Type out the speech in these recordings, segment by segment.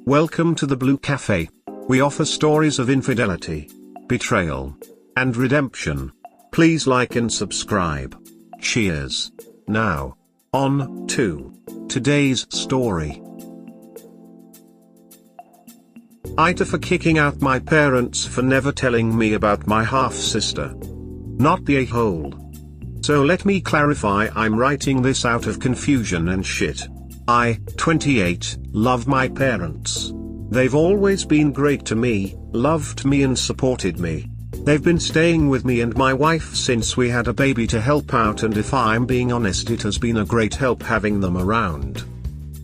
Welcome to the Blue Cafe. We offer stories of infidelity, betrayal, and redemption. Please like and subscribe. Cheers. Now, on to today's story. AITA for kicking out my parents for never telling me about my half-sister. Not the a-hole. So let me clarify, I'm writing this out of confusion and shit. I, 28, love my parents. They've always been great to me, loved me and supported me. They've been staying with me and my wife since we had a baby to help out, and if I'm being honest, it has been a great help having them around.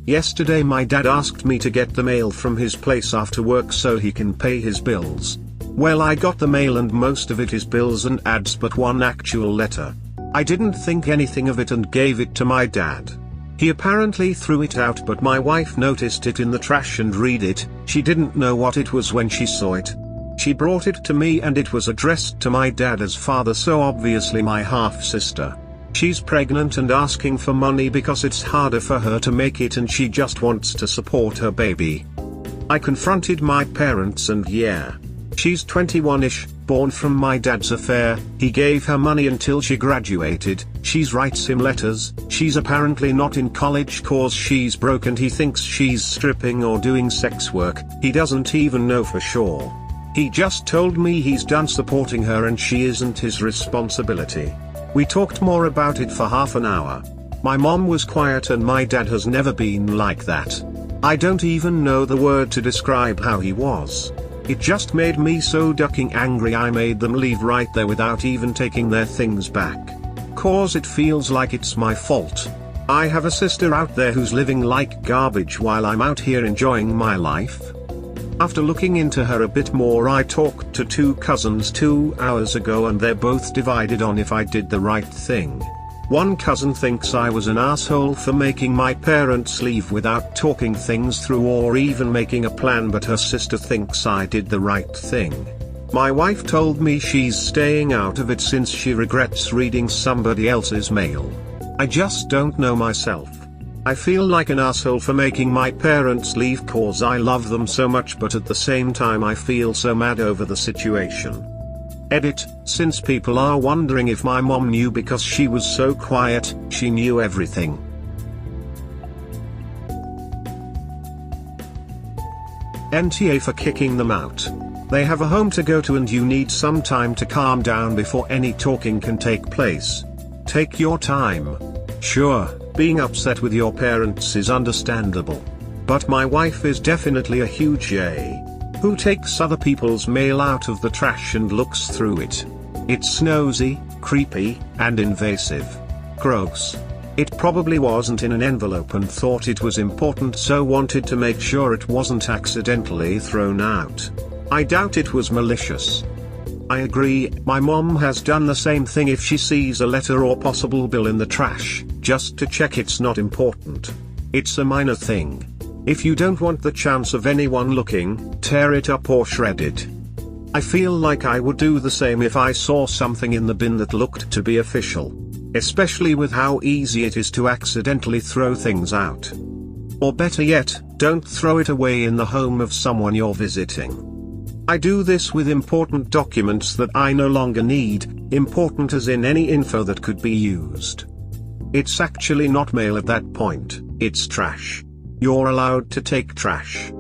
Yesterday my dad asked me to get the mail from his place after work so he can pay his bills. Well, I got the mail and most of it is bills and ads but one actual letter. I didn't think anything of it and gave it to my dad. He apparently threw it out, but my wife noticed it in the trash and read it. She didn't know what it was when she saw it. She brought it to me and it was addressed to my dad as father, so obviously my half-sister. She's pregnant and asking for money because it's harder for her to make it and she just wants to support her baby. I confronted my parents and yeah. She's 21-ish, born from my dad's affair. He gave her money until she graduated. She writes him letters. She's apparently not in college cause she's broke and he thinks she's stripping or doing sex work. He doesn't even know for sure. He just told me he's done supporting her and she isn't his responsibility. We talked more about it for half an hour. My mom was quiet and my dad has never been like that. I don't even know the word to describe how he was. It just made me so ducking angry I made them leave right there without even taking their things back. Cause it feels like it's my fault. I have a sister out there who's living like garbage while I'm out here enjoying my life. After looking into her a bit more, I talked to two cousins 2 hours ago and they're both divided on if I did the right thing. One cousin thinks I was an asshole for making my parents leave without talking things through or even making a plan, but her sister thinks I did the right thing. My wife told me she's staying out of it since she regrets reading somebody else's mail. I just don't know myself. I feel like an asshole for making my parents leave cause I love them so much, but at the same time I feel so mad over the situation. Edit, since people are wondering if my mom knew because she was so quiet, she knew everything. NTA for kicking them out. They have a home to go to and you need some time to calm down before any talking can take place. Take your time. Sure, being upset with your parents is understandable. But my wife is definitely a huge A. Who takes other people's mail out of the trash and looks through it. It's nosy, creepy, and invasive. Gross. It probably wasn't in an envelope and thought it was important, so wanted to make sure it wasn't accidentally thrown out. I doubt it was malicious. I agree, my mom has done the same thing if she sees a letter or possible bill in the trash, just to check it's not important. It's a minor thing. If you don't want the chance of anyone looking, tear it up or shred it. I feel like I would do the same if I saw something in the bin that looked to be official. Especially with how easy it is to accidentally throw things out. Or better yet, don't throw it away in the home of someone you're visiting. I do this with important documents that I no longer need, important as in any info that could be used. It's actually not mail at that point, it's trash. You're allowed to take trash.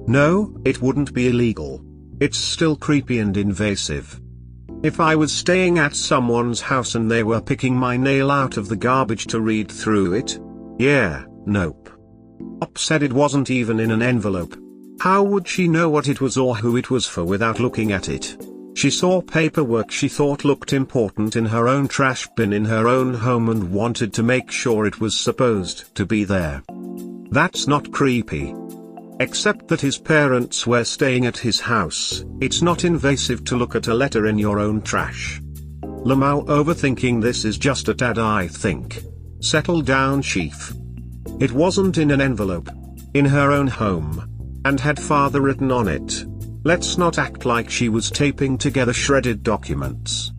No, it wouldn't be illegal. It's still creepy and invasive. If I was staying at someone's house and they were picking my nail out of the garbage to read through it, yeah, nope. Op said it wasn't even in an envelope. How would she know what it was or who it was for without looking at it? She saw paperwork she thought looked important in her own trash bin in her own home and wanted to make sure it was supposed to be there. That's not creepy. Except that his parents were staying at his house, it's not invasive to look at a letter in your own trash. Lamau overthinking this is just a tad, I think. Settle down, chief. It wasn't in an envelope. In her own home. And had father written on it. Let's not act like she was taping together shredded documents.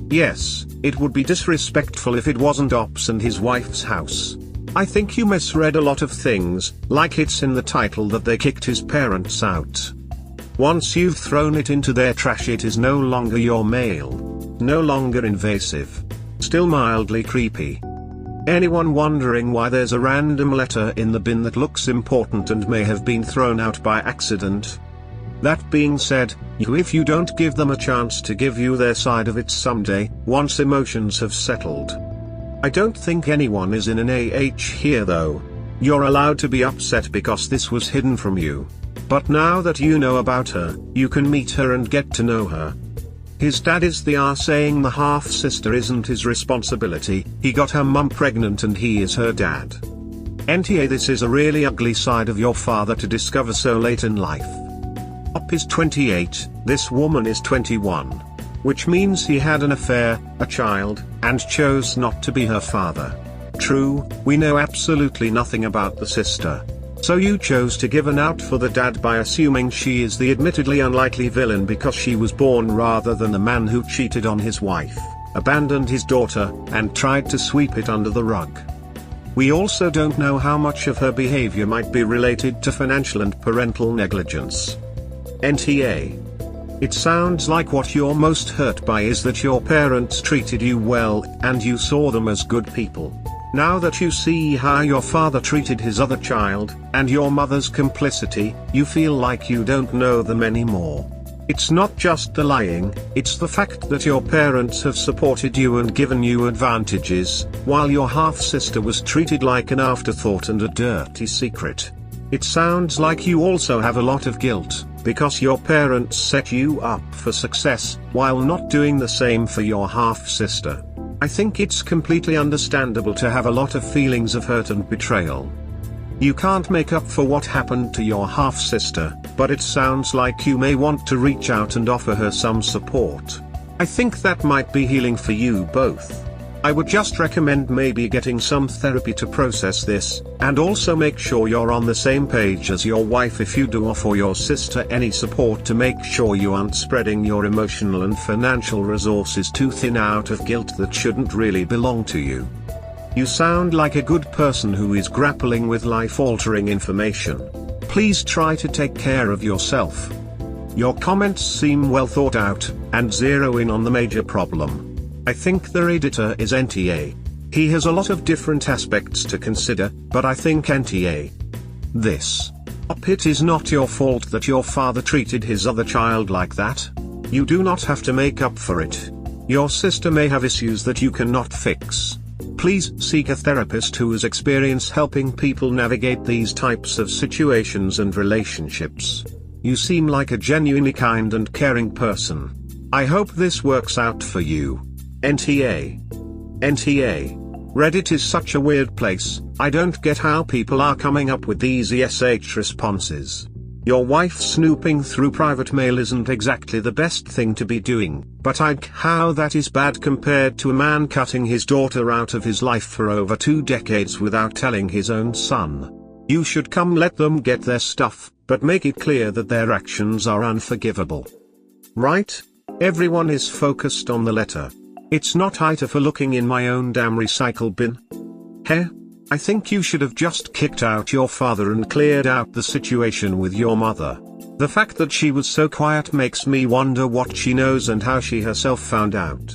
Yes, it would be disrespectful if it wasn't Ops and his wife's house. I think you misread a lot of things, like it's in the title that they kicked his parents out. Once you've thrown it into their trash, it is no longer your mail. No longer invasive. Still mildly creepy. Anyone wondering why there's a random letter in the bin that looks important and may have been thrown out by accident? That being said, if you don't give them a chance to give you their side of it someday, once emotions have settled. I don't think anyone is in an here though. You're allowed to be upset because this was hidden from you. But now that you know about her, you can meet her and get to know her. His dad is the saying the half-sister isn't his responsibility, he got her mum pregnant and he is her dad. NTA, this is a really ugly side of your father to discover so late in life. Up is 28, this woman is 21. Which means he had an affair, a child, and chose not to be her father. True, we know absolutely nothing about the sister. So you chose to give an out for the dad by assuming she is the admittedly unlikely villain because she was born rather than the man who cheated on his wife, abandoned his daughter, and tried to sweep it under the rug. We also don't know how much of her behavior might be related to financial and parental negligence. NTA. It sounds like what you're most hurt by is that your parents treated you well, and you saw them as good people. Now that you see how your father treated his other child, and your mother's complicity, you feel like you don't know them anymore. It's not just the lying, it's the fact that your parents have supported you and given you advantages, while your half-sister was treated like an afterthought and a dirty secret. It sounds like you also have a lot of guilt, because your parents set you up for success, while not doing the same for your half-sister. I think it's completely understandable to have a lot of feelings of hurt and betrayal. You can't make up for what happened to your half-sister, but it sounds like you may want to reach out and offer her some support. I think that might be healing for you both. I would just recommend maybe getting some therapy to process this, and also make sure you're on the same page as your wife if you do offer your sister any support to make sure you aren't spreading your emotional and financial resources too thin out of guilt that shouldn't really belong to you. You sound like a good person who is grappling with life-altering information. Please try to take care of yourself. Your comments seem well thought out, and zero in on the major problem. I think the redditor is NTA. He has a lot of different aspects to consider, but I think NTA. This. It is not your fault that your father treated his other child like that. You do not have to make up for it. Your sister may have issues that you cannot fix. Please seek a therapist who has experience helping people navigate these types of situations and relationships. You seem like a genuinely kind and caring person. I hope this works out for you. NTA. NTA. Reddit is such a weird place, I don't get how people are coming up with these responses. Your wife snooping through private mail isn't exactly the best thing to be doing, but how that is bad compared to a man cutting his daughter out of his life for over 2 decades without telling his own son. You should come let them get their stuff, but make it clear that their actions are unforgivable. Right? Everyone is focused on the letter. It's not AITA for looking in my own damn recycle bin. Heh? I think you should have just kicked out your father and cleared out the situation with your mother. The fact that she was so quiet makes me wonder what she knows and how she herself found out.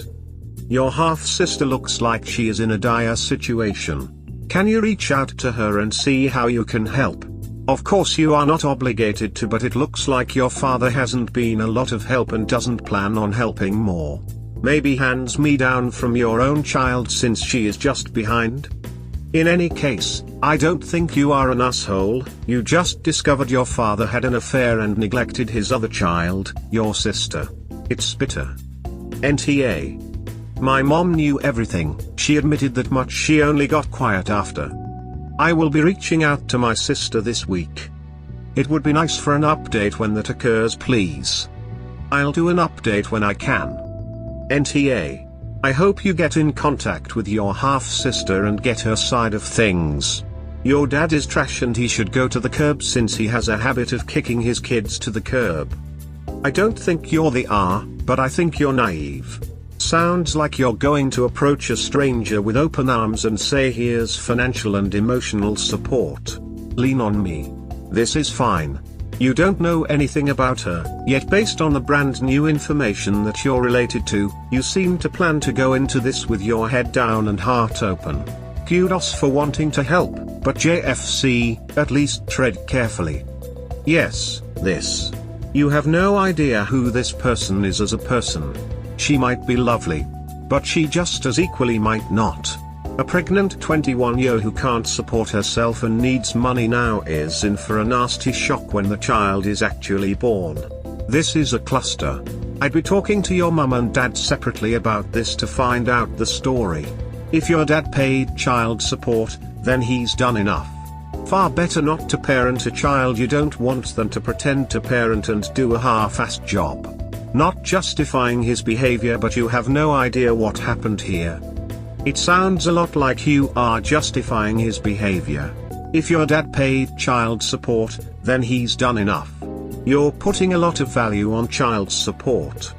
Your half-sister looks like she is in a dire situation. Can you reach out to her and see how you can help? Of course you are not obligated to, but it looks like your father hasn't been a lot of help and doesn't plan on helping more. Maybe hands me down from your own child since she is just behind? In any case, I don't think you are an asshole, you just discovered your father had an affair and neglected his other child, your sister. It's bitter. NTA. My mom knew everything, she admitted that much, she only got quiet after. I will be reaching out to my sister this week. It would be nice for an update when that occurs, please. I'll do an update when I can. NTA. I hope you get in contact with your half-sister and get her side of things. Your dad is trash and he should go to the curb since he has a habit of kicking his kids to the curb. I don't think you're the but I think you're naive. sounds like you're going to approach a stranger with open arms and say here's financial and emotional support. Lean on me. This is fine. You don't know anything about her, yet based on the brand new information that you're related to, you seem to plan to go into this with your head down and heart open. Kudos for wanting to help, but JFC, at least tread carefully. Yes, this. You have no idea who this person is as a person. She might be lovely, but she just as equally might not. A pregnant 21-year-old who can't support herself and needs money now is in for a nasty shock when the child is actually born. This is a cluster. I'd be talking to your mum and dad separately about this to find out the story. If your dad paid child support, then he's done enough. Far better not to parent a child you don't want than to pretend to parent and do a half-assed job. Not justifying his behavior, but you have no idea what happened here. It sounds a lot like you are justifying his behavior. If your dad paid child support, then he's done enough. You're putting a lot of value on child support.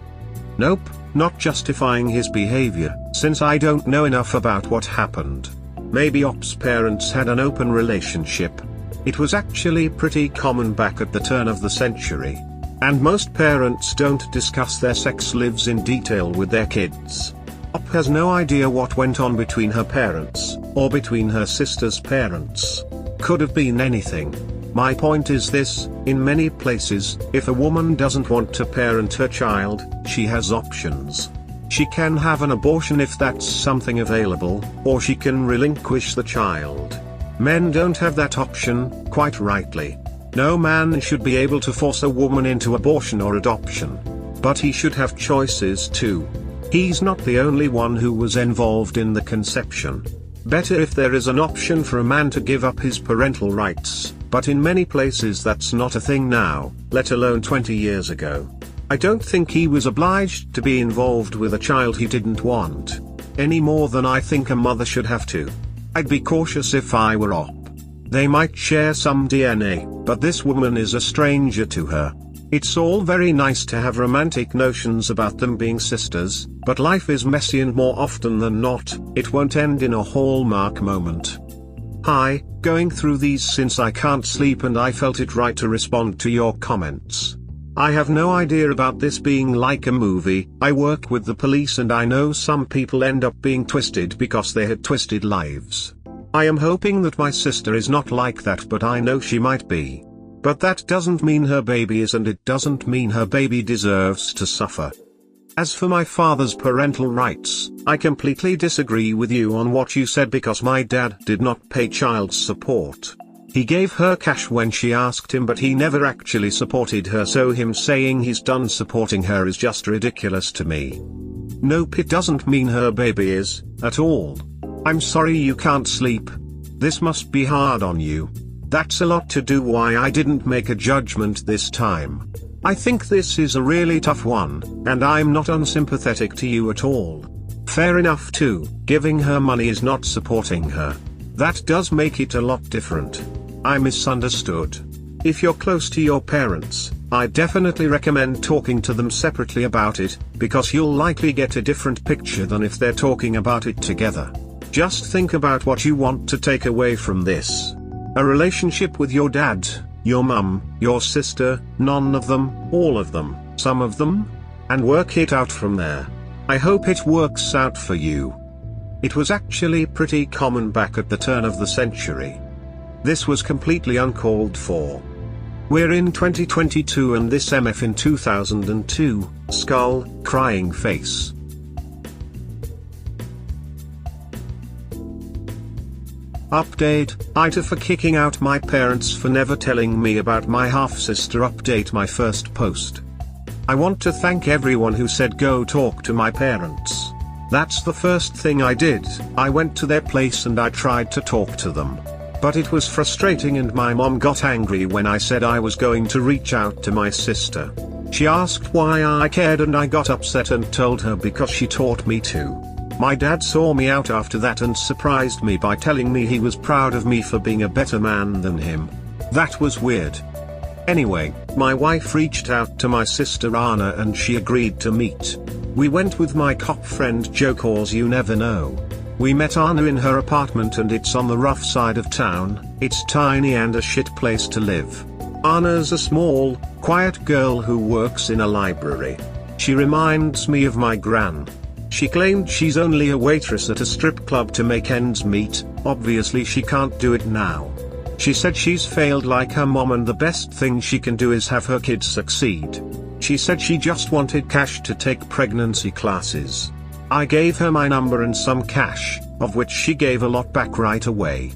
Nope, not justifying his behavior, since I don't know enough about what happened. Maybe Op's parents had an open relationship. It was actually pretty common back at the turn of the century. And most parents don't discuss their sex lives in detail with their kids. Op has no idea what went on between her parents, or between her sister's parents. Could have been anything. My point is this: in many places, if a woman doesn't want to parent her child, she has options. She can have an abortion if that's something available, or she can relinquish the child. Men don't have that option, quite rightly. No man should be able to force a woman into abortion or adoption. But he should have choices too. He's not the only one who was involved in the conception. Better if there is an option for a man to give up his parental rights, but in many places that's not a thing now, let alone 20 years ago. I don't think he was obliged to be involved with a child he didn't want, any more than I think a mother should have to. I'd be cautious if I were Op. They might share some DNA, but this woman is a stranger to her. It's all very nice to have romantic notions about them being sisters, but life is messy and more often than not, it won't end in a hallmark moment. Hi, going through these since I can't sleep and I felt it right to respond to your comments. I have no idea about this being like a movie. I work with the police and I know some people end up being twisted because they had twisted lives. I am hoping that my sister is not like that, but I know she might be. But that doesn't mean her baby is, and it doesn't mean her baby deserves to suffer. As for my father's parental rights, I completely disagree with you on what you said because my dad did not pay child support. He gave her cash when she asked him, but he never actually supported her, so him saying he's done supporting her is just ridiculous to me. Nope, it doesn't mean her baby is, at all. I'm sorry you can't sleep. This must be hard on you. That's a lot to do. Why I didn't make a judgment this time. I think this is a really tough one, and I'm not unsympathetic to you at all. Fair enough too, giving her money is not supporting her. That does make it a lot different. I misunderstood. If you're close to your parents, I definitely recommend talking to them separately about it, because you'll likely get a different picture than if they're talking about it together. Just think about what you want to take away from this. A relationship with your dad, your mum, your sister, none of them, all of them, some of them? And work it out from there. I hope it works out for you. It was actually pretty common back at the turn of the century. This was completely uncalled for. We're in 2022 and this MF in 2002, skull, crying face. Update, AITA for kicking out my parents for never telling me about my half-sister. Update my first post. I want to thank everyone who said go talk to my parents. That's the first thing I did. I went to their place and I tried to talk to them. But it was frustrating and my mom got angry when I said I was going to reach out to my sister. She asked why I cared and I got upset and told her because she taught me to. My dad saw me out after that and surprised me by telling me he was proud of me for being a better man than him. That was weird. Anyway, my wife reached out to my sister Anna and she agreed to meet. We went with my cop friend Joe, cause you never know. We met Anna in her apartment and it's on the rough side of town. It's tiny and a shit place to live. Anna's a small, quiet girl who works in a library. She reminds me of my gran. She claimed she's only a waitress at a strip club to make ends meet. Obviously she can't do it now. She said she's failed like her mom and the best thing she can do is have her kids succeed. She said she just wanted cash to take pregnancy classes. I gave her my number and some cash, of which she gave a lot back right away.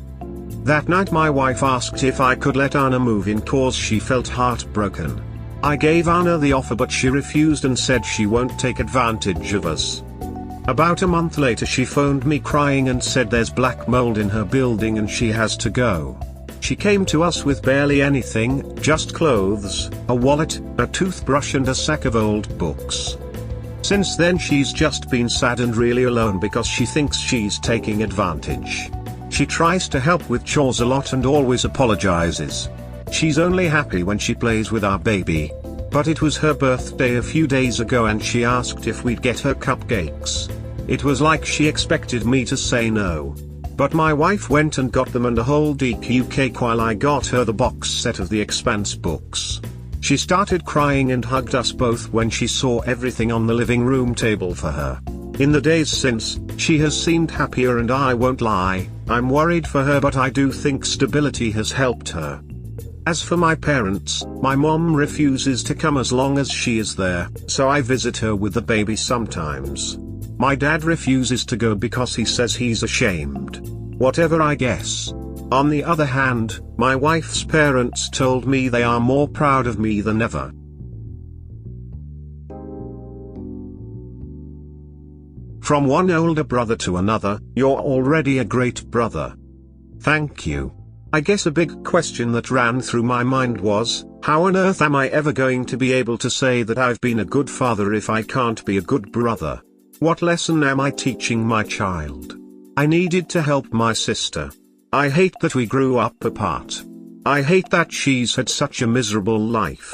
That night my wife asked if I could let Anna move in cause she felt heartbroken. I gave Anna the offer but she refused and said she won't take advantage of us. About a month later she phoned me crying and said there's black mold in her building and she has to go. She came to us with barely anything, just clothes, a wallet, a toothbrush and a sack of old books. Since then she's just been sad and really alone because she thinks she's taking advantage. She tries to help with chores a lot and always apologizes. She's only happy when she plays with our baby. But it was her birthday a few days ago and she asked if we'd get her cupcakes. It was like she expected me to say no. But my wife went and got them and a whole DQ cake while I got her the box set of The Expanse books. She started crying and hugged us both when she saw everything on the living room table for her. In the days since, she has seemed happier and I won't lie, I'm worried for her but I do think stability has helped her. As for my parents, my mom refuses to come as long as she is there, so I visit her with the baby sometimes. My dad refuses to go because he says he's ashamed. Whatever I guess. On the other hand, my wife's parents told me they are more proud of me than ever. From one older brother to another, you're already a great brother. Thank you. I guess a big question that ran through my mind was, how on earth am I ever going to be able to say that I've been a good father if I can't be a good brother? What lesson am I teaching my child? I needed to help my sister. I hate that we grew up apart. I hate that she's had such a miserable life.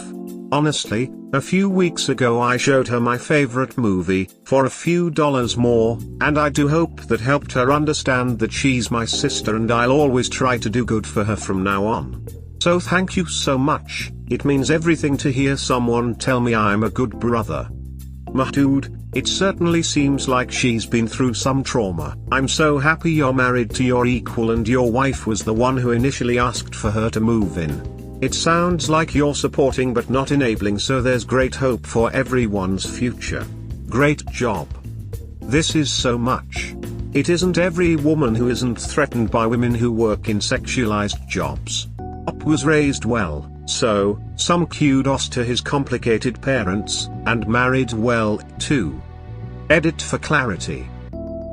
Honestly, a few weeks ago I showed her my favorite movie, for a few dollars more, and I do hope that helped her understand that she's my sister and I'll always try to do good for her from now on. So thank you so much, it means everything to hear someone tell me I'm a good brother. Mahdood, it certainly seems like she's been through some trauma. I'm so happy you're married to your equal and your wife was the one who initially asked for her to move in. It sounds like you're supporting but not enabling, so there's great hope for everyone's future. Great job. This is so much. It isn't every woman who isn't threatened by women who work in sexualized jobs. Op was raised well, so, some kudos to his complicated parents, and married well, too. Edit for clarity.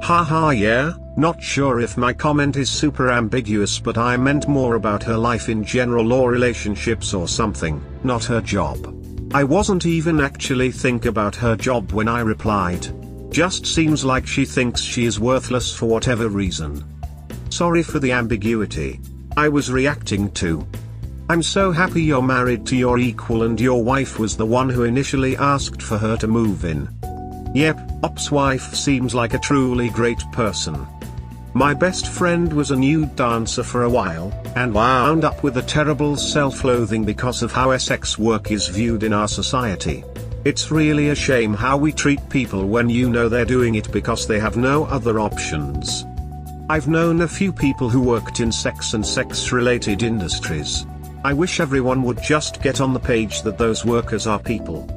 Haha yeah, not sure if my comment is super ambiguous but I meant more about her life in general or relationships or something, not her job. I wasn't even actually think about her job when I replied. Just seems like she thinks she is worthless for whatever reason. Sorry for the ambiguity. I was reacting to. I'm so happy you're married to your equal and your wife was the one who initially asked for her to move in. Yep, Op's wife seems like a truly great person. My best friend was a nude dancer for a while, and wound up with a terrible self-loathing because of how sex work is viewed in our society. It's really a shame how we treat people when you know they're doing it because they have no other options. I've known a few people who worked in sex and sex-related industries. I wish everyone would just get on the page that those workers are people.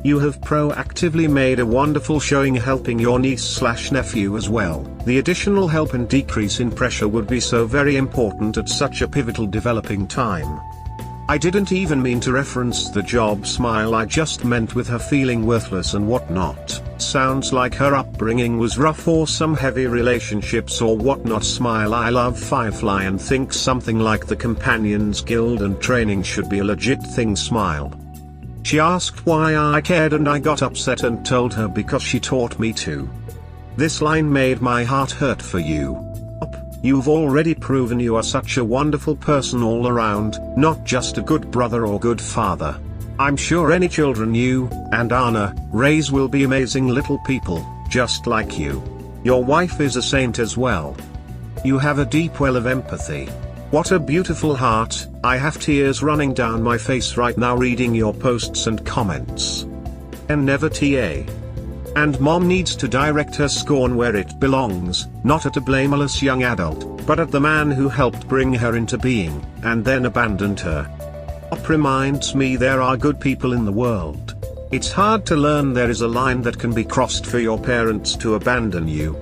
You have proactively made a wonderful showing helping your niece/nephew as well. The additional help and decrease in pressure would be so very important at such a pivotal developing time. I didn't even mean to reference the job smile, I just meant with her feeling worthless and whatnot. Sounds like her upbringing was rough or some heavy relationships or whatnot. Smile. I love Firefly and think something like the Companions Guild and training should be a legit thing. Smile. She asked why I cared and I got upset and told her because she taught me to. This line made my heart hurt for you. You've already proven you are such a wonderful person all around, not just a good brother or good father. I'm sure any children you and Anna raise will be amazing little people, just like you. Your wife is a saint as well. You have a deep well of empathy. What a beautiful heart. I have tears running down my face right now reading your posts and comments. And never TA. And mom needs to direct her scorn where it belongs, not at a blameless young adult, but at the man who helped bring her into being, and then abandoned her. Op reminds me there are good people in the world. It's hard to learn there is a line that can be crossed for your parents to abandon you.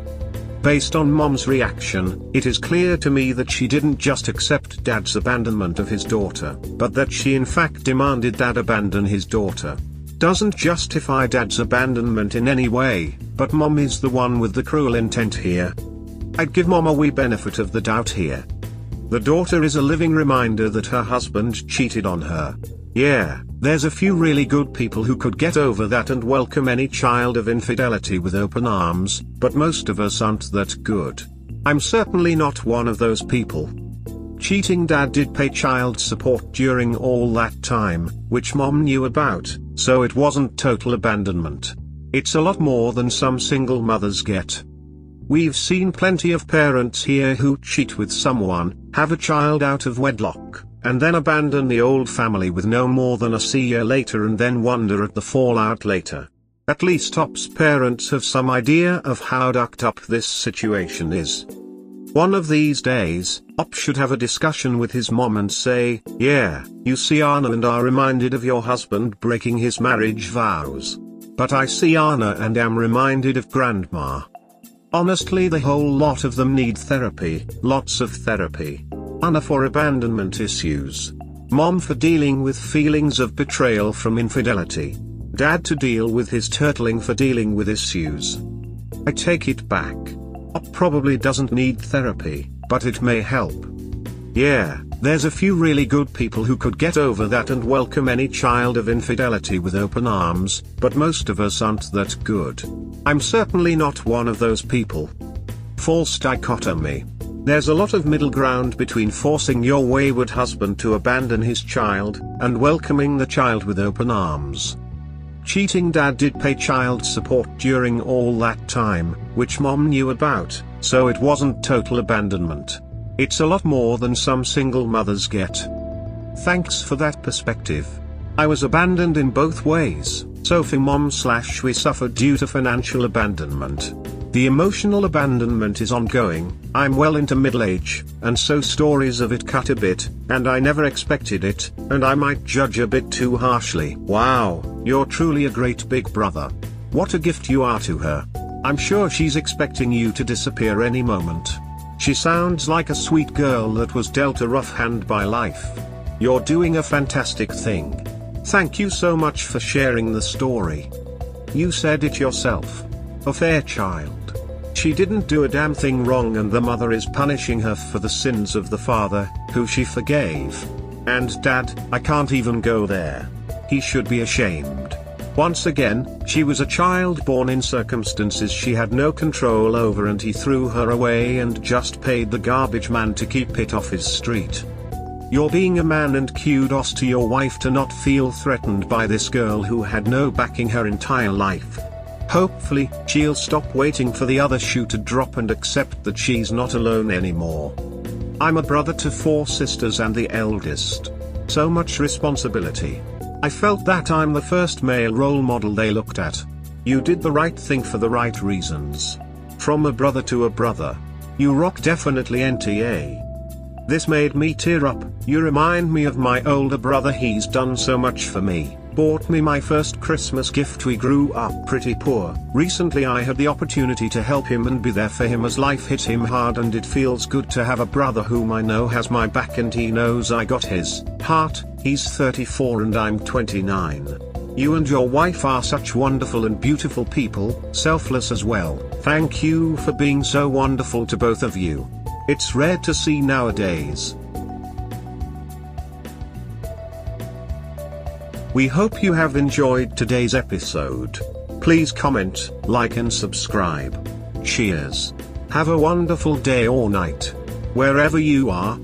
Based on mom's reaction, it is clear to me that she didn't just accept dad's abandonment of his daughter, but that she in fact demanded dad abandon his daughter. Doesn't justify dad's abandonment in any way, but mom is the one with the cruel intent here. I'd give mom a wee benefit of the doubt here. The daughter is a living reminder that her husband cheated on her. Yeah, there's a few really good people who could get over that and welcome any child of infidelity with open arms, but most of us aren't that good. I'm certainly not one of those people. Cheating dad did pay child support during all that time, which mom knew about, so it wasn't total abandonment. It's a lot more than some single mothers get. We've seen plenty of parents here who cheat with someone, have a child out of wedlock, and then abandon the old family with no more than a see ya later and then wonder at the fallout later. At least Op's parents have some idea of how ducked up this situation is. One of these days, Op should have a discussion with his mom and say, yeah, you see Anna and are reminded of your husband breaking his marriage vows. But I see Anna and am reminded of grandma. Honestly, the whole lot of them need therapy, lots of therapy. Anna for abandonment issues. Mom for dealing with feelings of betrayal from infidelity. Dad to deal with his turtling for dealing with issues. I take it back. Op probably doesn't need therapy, but it may help. Yeah, there's a few really good people who could get over that and welcome any child of infidelity with open arms, but most of us aren't that good. I'm certainly not one of those people. False dichotomy. There's a lot of middle ground between forcing your wayward husband to abandon his child, and welcoming the child with open arms. Cheating dad did pay child support during all that time, which mom knew about, so it wasn't total abandonment. It's a lot more than some single mothers get. Thanks for that perspective. I was abandoned in both ways, so for mom/we suffered due to financial abandonment. The emotional abandonment is ongoing. I'm well into middle age, and so stories of it cut a bit, and I never expected it, and I might judge a bit too harshly. Wow, you're truly a great big brother. What a gift you are to her. I'm sure she's expecting you to disappear any moment. She sounds like a sweet girl that was dealt a rough hand by life. You're doing a fantastic thing. Thank you so much for sharing the story. You said it yourself. A fair child. She didn't do a damn thing wrong and the mother is punishing her for the sins of the father, who she forgave. And dad, I can't even go there. He should be ashamed. Once again, she was a child born in circumstances she had no control over and he threw her away and just paid the garbage man to keep it off his street. You're being a man and kudos to your wife to not feel threatened by this girl who had no backing her entire life. Hopefully, she'll stop waiting for the other shoe to drop and accept that she's not alone anymore. I'm a brother to 4 sisters and the eldest. So much responsibility. I felt that I'm the first male role model they looked at. You did the right thing for the right reasons. From a brother to a brother. You rock definitely NTA. This made me tear up. You remind me of my older brother, he's done so much for me. Bought me my first Christmas gift. We grew up pretty poor. Recently I had the opportunity to help him and be there for him as life hit him hard, and it feels good to have a brother whom I know has my back and he knows I got his heart. He's 34 and I'm 29. You and your wife are such wonderful and beautiful people, selfless as well. Thank you for being so wonderful to both of you. It's rare to see nowadays. We hope you have enjoyed today's episode. Please comment, like and subscribe. Cheers. Have a wonderful day or night. Wherever you are,